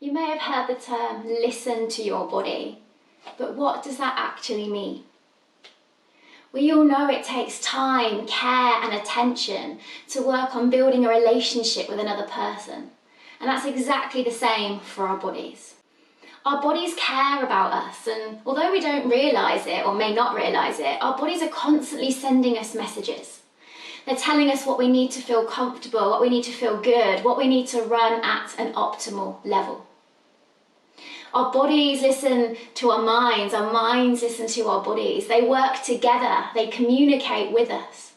You may have heard the term listen to your body, but what does that actually mean? We all know it takes time, care and attention to work on building a relationship with another person. And that's exactly the same for our bodies. Our bodies care about us, and although we don't realise it or may not realise it, our bodies are constantly sending us messages. They're telling us what we need to feel comfortable, what we need to feel good, what we need to run at an optimal level. Our bodies listen to our minds listen to our bodies. They work together, they communicate with us.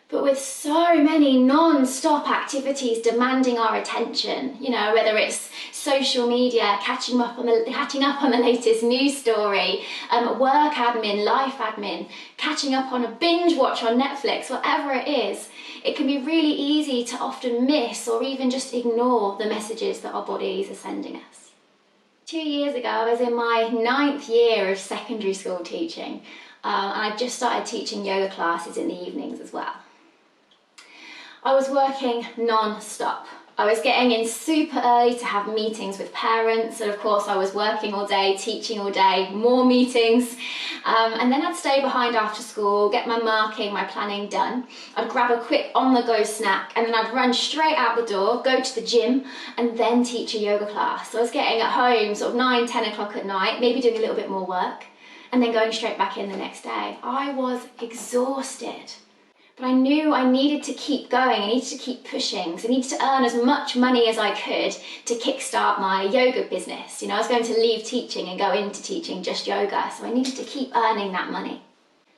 But with so many non-stop activities demanding our attention, whether it's social media, catching up on the latest news story, work admin, life admin, catching up on a binge watch on Netflix, whatever it is, it can be really easy to often miss or even just ignore the messages that our bodies are sending us. 2 years ago, I was in my 9th year of secondary school teaching, and I just started teaching yoga classes in the evenings as well. I was working non-stop. I was getting in super early to have meetings with parents, and of course I was working all day, teaching all day, more meetings, and then I'd stay behind after school, get my marking, my planning done. I'd grab a quick on-the-go snack, and then I'd run straight out the door, go to the gym, and then teach a yoga class. So I was getting at home sort of 9, 10 o'clock at night, maybe doing a little bit more work, and then going straight back in the next day. I was exhausted. But I knew I needed to keep going, I needed to keep pushing, so I needed to earn as much money as I could to kickstart my yoga business. I was going to leave teaching and go into teaching just yoga, so I needed to keep earning that money.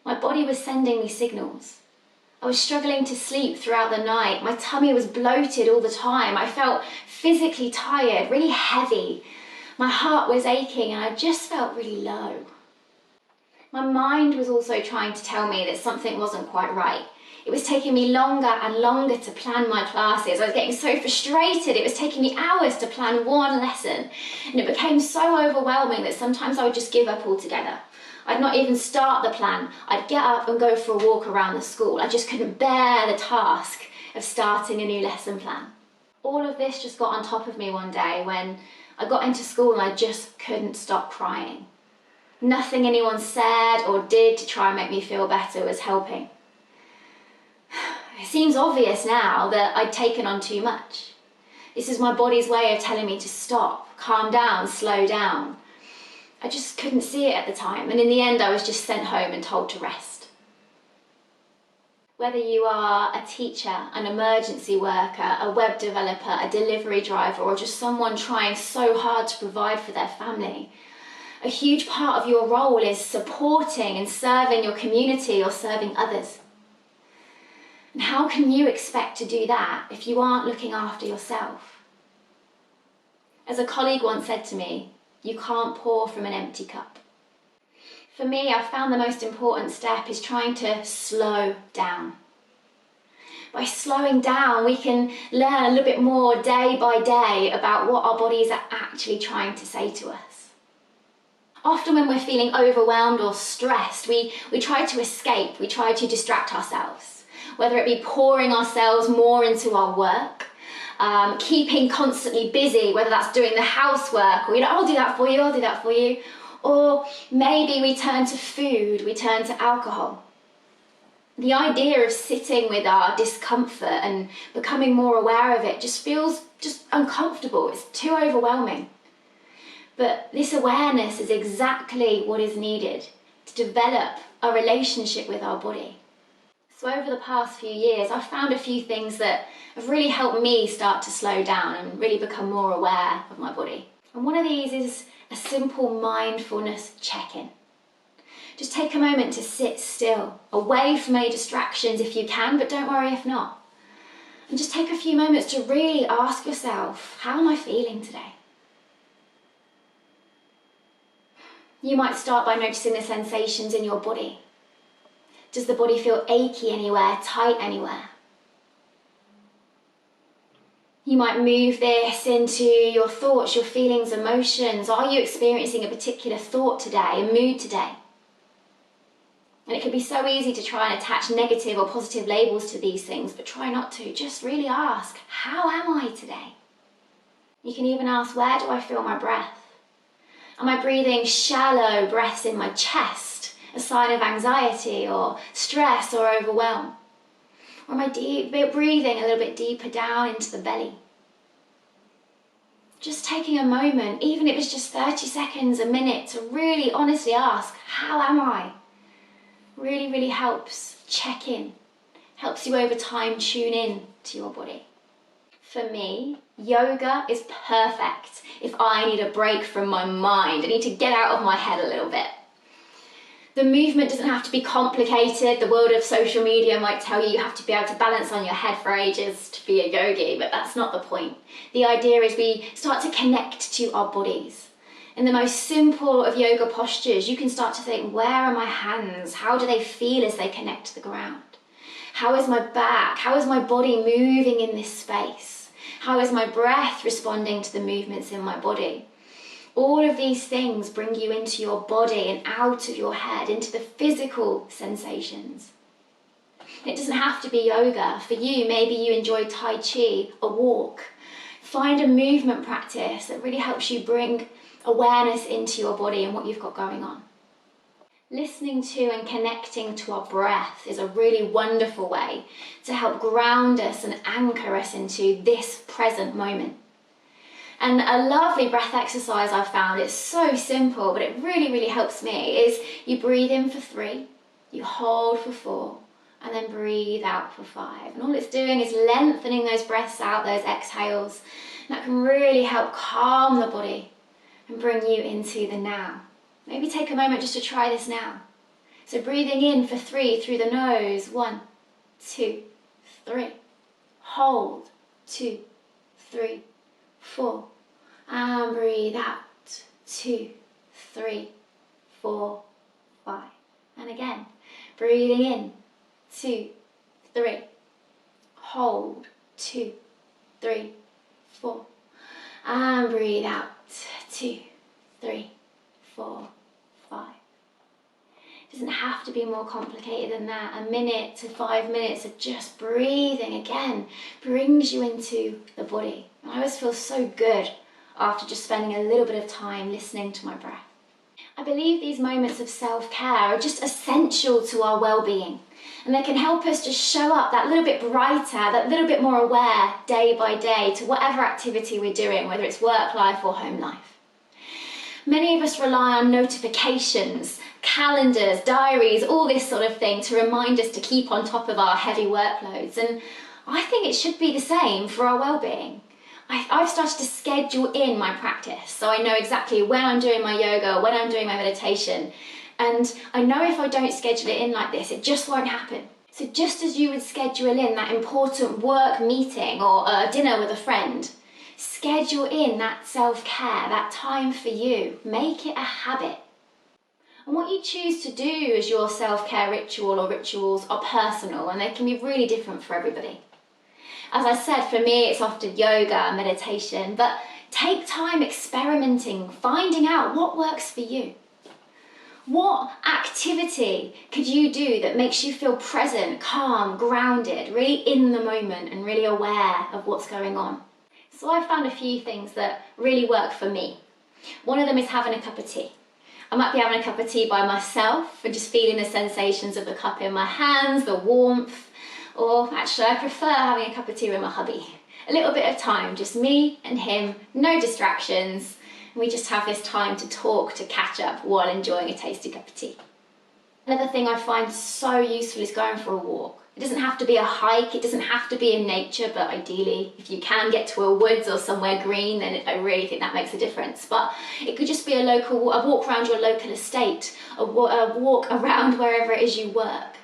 My body was sending me signals. I was struggling to sleep throughout the night, my tummy was bloated all the time, I felt physically tired, really heavy, my heart was aching and I just felt really low. My mind was also trying to tell me that something wasn't quite right. It was taking me longer and longer to plan my classes. I was getting so frustrated. It was taking me hours to plan one lesson. And it became so overwhelming that sometimes I would just give up altogether. I'd not even start the plan. I'd get up and go for a walk around the school. I just couldn't bear the task of starting a new lesson plan. All of this just got on top of me one day when I got into school and I just couldn't stop crying. Nothing anyone said or did to try and make me feel better was helping. It seems obvious now that I'd taken on too much. This is my body's way of telling me to stop, calm down, slow down. I just couldn't see it at the time, and in the end I was just sent home and told to rest. Whether you are a teacher, an emergency worker, a web developer, a delivery driver, or just someone trying so hard to provide for their family, a huge part of your role is supporting and serving your community or serving others. And how can you expect to do that if you aren't looking after yourself? As a colleague once said to me, you can't pour from an empty cup. For me, I've found the most important step is trying to slow down. By slowing down, we can learn a little bit more day by day about what our bodies are actually trying to say to us. Often when we're feeling overwhelmed or stressed, we try to escape, we try to distract ourselves. Whether it be pouring ourselves more into our work, keeping constantly busy, whether that's doing the housework, or I'll do that for you, or maybe we turn to food, we turn to alcohol. The idea of sitting with our discomfort and becoming more aware of it just feels uncomfortable, it's too overwhelming. But this awareness is exactly what is needed to develop a relationship with our body. So over the past few years, I've found a few things that have really helped me start to slow down and really become more aware of my body. And one of these is a simple mindfulness check-in. Just take a moment to sit still, away from any distractions if you can, but don't worry if not. And just take a few moments to really ask yourself, how am I feeling today? You might start by noticing the sensations in your body. Does the body feel achy anywhere, tight anywhere? You might move this into your thoughts, your feelings, emotions. Are you experiencing a particular thought today, a mood today? And it can be so easy to try and attach negative or positive labels to these things, but try not to. Just really ask, how am I today? You can even ask, where do I feel my breath? Am I breathing shallow breaths in my chest, a sign of anxiety or stress or overwhelm? Or am I breathing a little bit deeper down into the belly? Just taking a moment, even if it's just 30 seconds, a minute, to really honestly ask, how am I? Really, really helps check in. Helps you over time tune in to your body. For me, yoga is perfect if I need a break from my mind. I need to get out of my head a little bit. The movement doesn't have to be complicated. The world of social media might tell you have to be able to balance on your head for ages to be a yogi, but that's not the point. The idea is we start to connect to our bodies. In the most simple of yoga postures, you can start to think, where are my hands? How do they feel as they connect to the ground? How is my back? How is my body moving in this space? How is my breath responding to the movements in my body? All of these things bring you into your body and out of your head, into the physical sensations. It doesn't have to be yoga. For you, maybe you enjoy Tai Chi, a walk. Find a movement practice that really helps you bring awareness into your body and what you've got going on. Listening to and connecting to our breath is a really wonderful way to help ground us and anchor us into this present moment. And a lovely breath exercise I've found, it's so simple, but it really, really helps me, is you breathe in for 3, you hold for 4, and then breathe out for 5. And all it's doing is lengthening those breaths out, those exhales. And that can really help calm the body and bring you into the now. Maybe take a moment just to try this now. So breathing in for 3 through the nose. 1, 2, 3. Hold. 2, 3, 4. And breathe out. 2, 3, 4, 5. And again, breathing in. 2, 3. Hold. 2, 3, 4. And breathe out. 2, 3, 4, 5. It doesn't have to be more complicated than that. A minute to 5 minutes of just breathing again brings you into the body. And I always feel so good after just spending a little bit of time listening to my breath. I believe these moments of self-care are just essential to our well-being, and they can help us just show up that little bit brighter, that little bit more aware day by day to whatever activity we're doing, whether it's work life or home life. Many of us rely on notifications, calendars, diaries, all this sort of thing to remind us to keep on top of our heavy workloads, and I think it should be the same for our well-being. I've started to schedule in my practice, so I know exactly when I'm doing my yoga, when I'm doing my meditation, and I know if I don't schedule it in like this, it just won't happen. So just as you would schedule in that important work meeting or a dinner with a friend, schedule in that self-care, that time for you. Make it a habit. And what you choose to do as your self-care ritual or rituals are personal, and they can be really different for everybody. As I said, for me, it's often yoga, meditation, but take time experimenting, finding out what works for you. What activity could you do that makes you feel present, calm, grounded, really in the moment and really aware of what's going on? So I found a few things that really work for me. One of them is having a cup of tea. I might be having a cup of tea by myself and just feeling the sensations of the cup in my hands, the warmth, or actually I prefer having a cup of tea with my hubby. A little bit of time, just me and him, no distractions, and we just have this time to talk, to catch up while enjoying a tasty cup of tea. Another thing I find so useful is going for a walk. It doesn't have to be a hike, it doesn't have to be in nature, but ideally if you can get to a woods or somewhere green, then I really think that makes a difference. But it could just be a walk around your local estate, a walk around wherever it is you work.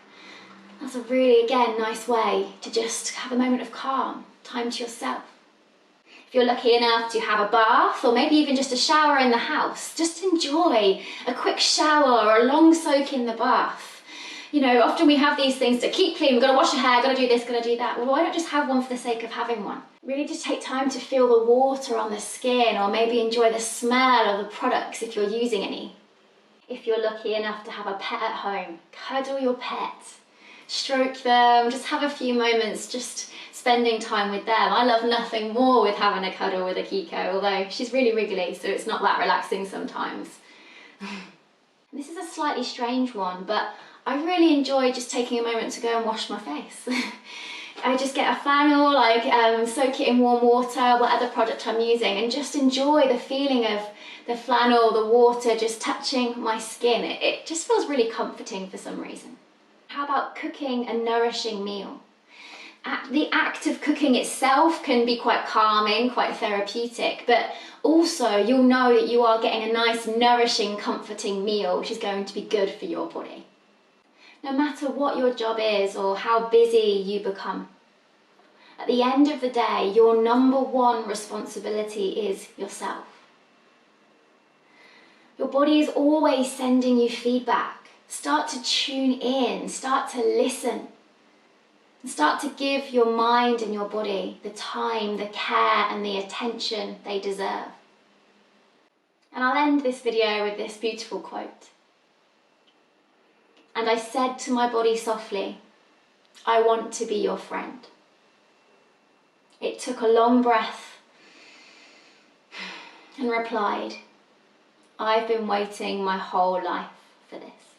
That's a really, again, nice way to just have a moment of calm, time to yourself. If you're lucky enough to have a bath or maybe even just a shower in the house, just enjoy a quick shower or a long soak in the bath. You know, often we have these things to keep clean, we've got to wash your hair, got to do this, got to do that. Well, why not just have one for the sake of having one? Really just take time to feel the water on the skin, or maybe enjoy the smell of the products if you're using any. If you're lucky enough to have a pet at home, cuddle your pet. Stroke them, just have a few moments, just spending time with them. I love nothing more with having a cuddle with a Kiko, although she's really wriggly, so it's not that relaxing sometimes. This is a slightly strange one, but I really enjoy just taking a moment to go and wash my face. I just get a flannel, soak it in warm water, whatever product I'm using, and just enjoy the feeling of the flannel, the water just touching my skin. It just feels really comforting for some reason. How about cooking a nourishing meal? The act of cooking itself can be quite calming, quite therapeutic, but also you'll know that you are getting a nice, nourishing, comforting meal, which is going to be good for your body. No matter what your job is or how busy you become, at the end of the day, your number one responsibility is yourself. Your body is always sending you feedback. Start to tune in, start to listen, and start to give your mind and your body the time, the care and the attention they deserve. And I'll end this video with this beautiful quote. And I said to my body softly, I want to be your friend. It took a long breath and replied, I've been waiting my whole life for this.